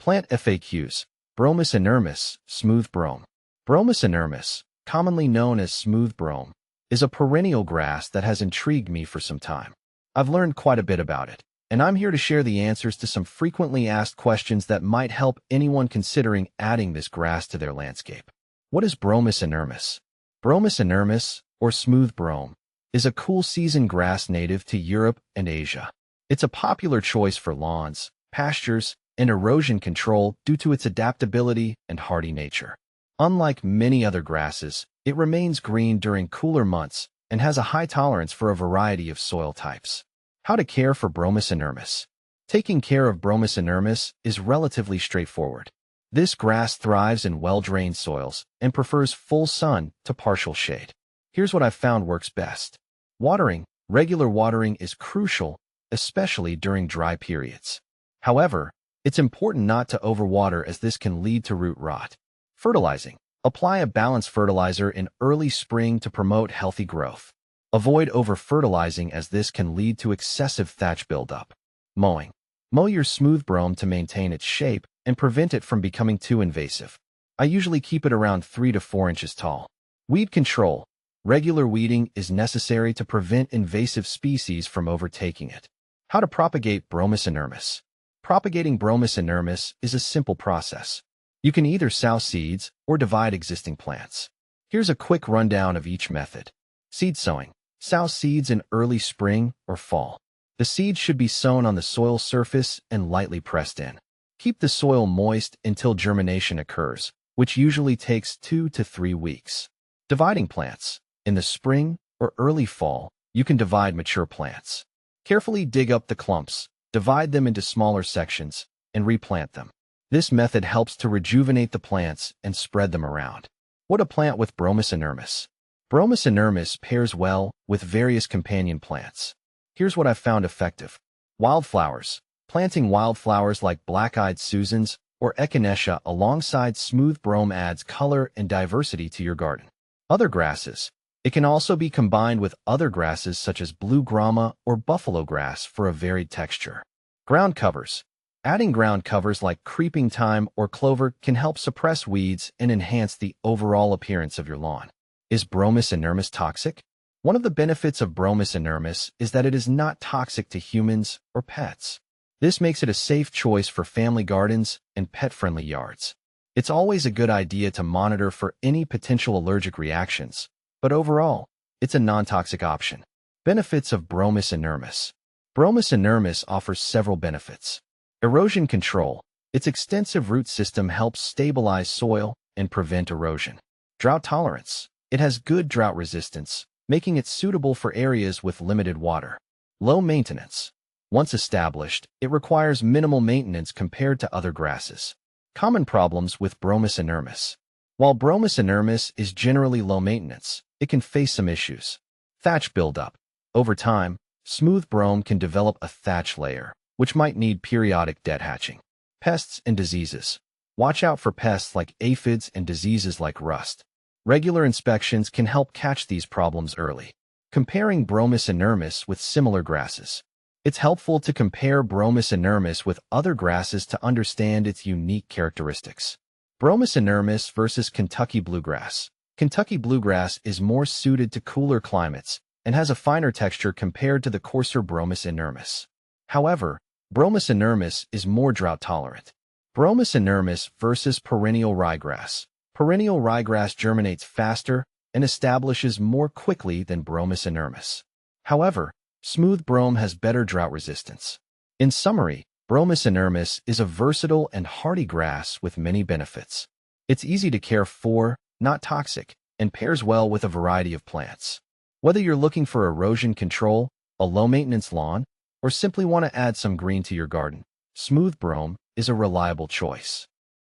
Plant FAQs. Bromus inermis, smooth brome. Bromus inermis, commonly known as smooth brome, is a perennial grass that has intrigued me for some time. I've learned quite a bit about it, and I'm here to share the answers to some frequently asked questions that might help anyone considering adding this grass to their landscape. What is Bromus inermis? Bromus inermis, or smooth brome, is a cool season grass native to Europe and Asia. It's a popular choice for lawns, pastures, and erosion control due to its adaptability and hardy nature. Unlike many other grasses, it remains green during cooler months and has a high tolerance for a variety of soil types. How to care for Bromus inermis. Taking care of Bromus inermis is relatively straightforward. This grass thrives in well-drained soils and prefers full sun to partial shade. Here's what I've found works best. Watering. Regular watering is crucial, especially during dry periods. However, it's important not to overwater as this can lead to root rot. Fertilizing. Apply a balanced fertilizer in early spring to promote healthy growth. Avoid over-fertilizing as this can lead to excessive thatch buildup. Mowing. Mow your smooth brome to maintain its shape and prevent it from becoming too invasive. I usually keep it around 3 to 4 inches tall. Weed control. Regular weeding is necessary to prevent invasive species from overtaking it. How to propagate Bromus inermis. Propagating Bromus inermis is a simple process. You can either sow seeds or divide existing plants. Here's a quick rundown of each method. Seed sowing. Sow seeds in early spring or fall. The seeds should be sown on the soil surface and lightly pressed in. Keep the soil moist until germination occurs, which usually takes 2 to 3 weeks. Dividing plants. In the spring or early fall, you can divide mature plants. Carefully dig up the clumps, divide them into smaller sections, and replant them. This method helps to rejuvenate the plants and spread them around. What to plant with Bromus inermis. Bromus inermis pairs well with various companion plants. Here's what I've found effective. Wildflowers. Planting wildflowers like black-eyed Susans or echinacea alongside smooth brome adds color and diversity to your garden. Other grasses. It can also be combined with other grasses such as blue grama or buffalo grass for a varied texture. Ground covers. Adding ground covers like creeping thyme or clover can help suppress weeds and enhance the overall appearance of your lawn. Is Bromus inermis toxic? One of the benefits of Bromus inermis is that it is not toxic to humans or pets. This makes it a safe choice for family gardens and pet-friendly yards. It's always a good idea to monitor for any potential allergic reactions, but overall, it's a non-toxic option. Benefits of Bromus inermis. Bromus inermis offers several benefits. Erosion control. Its extensive root system helps stabilize soil and prevent erosion. Drought tolerance. It has good drought resistance, making it suitable for areas with limited water. Low maintenance. Once established, it requires minimal maintenance compared to other grasses. Common problems with Bromus inermis. While Bromus inermis is generally low maintenance, it can face some issues. Thatch buildup. Over time, smooth brome can develop a thatch layer, which might need periodic dead hatching. Pests and diseases. Watch out for pests like aphids and diseases like rust. Regular inspections can help catch these problems early. Comparing Bromus inermis with similar grasses. It's helpful to compare Bromus inermis with other grasses to understand its unique characteristics. Bromus inermis versus Kentucky bluegrass. Kentucky bluegrass is more suited to cooler climates and has a finer texture compared to the coarser Bromus inermis. However, Bromus inermis is more drought tolerant. Bromus inermis versus perennial ryegrass. Perennial ryegrass germinates faster and establishes more quickly than Bromus inermis. However, smooth brome has better drought resistance. In summary, Bromus inermis is a versatile and hardy grass with many benefits. It's easy to care for, not toxic, and pairs well with a variety of plants. Whether you're looking for erosion control, a low-maintenance lawn, or simply want to add some green to your garden, smooth brome is a reliable choice.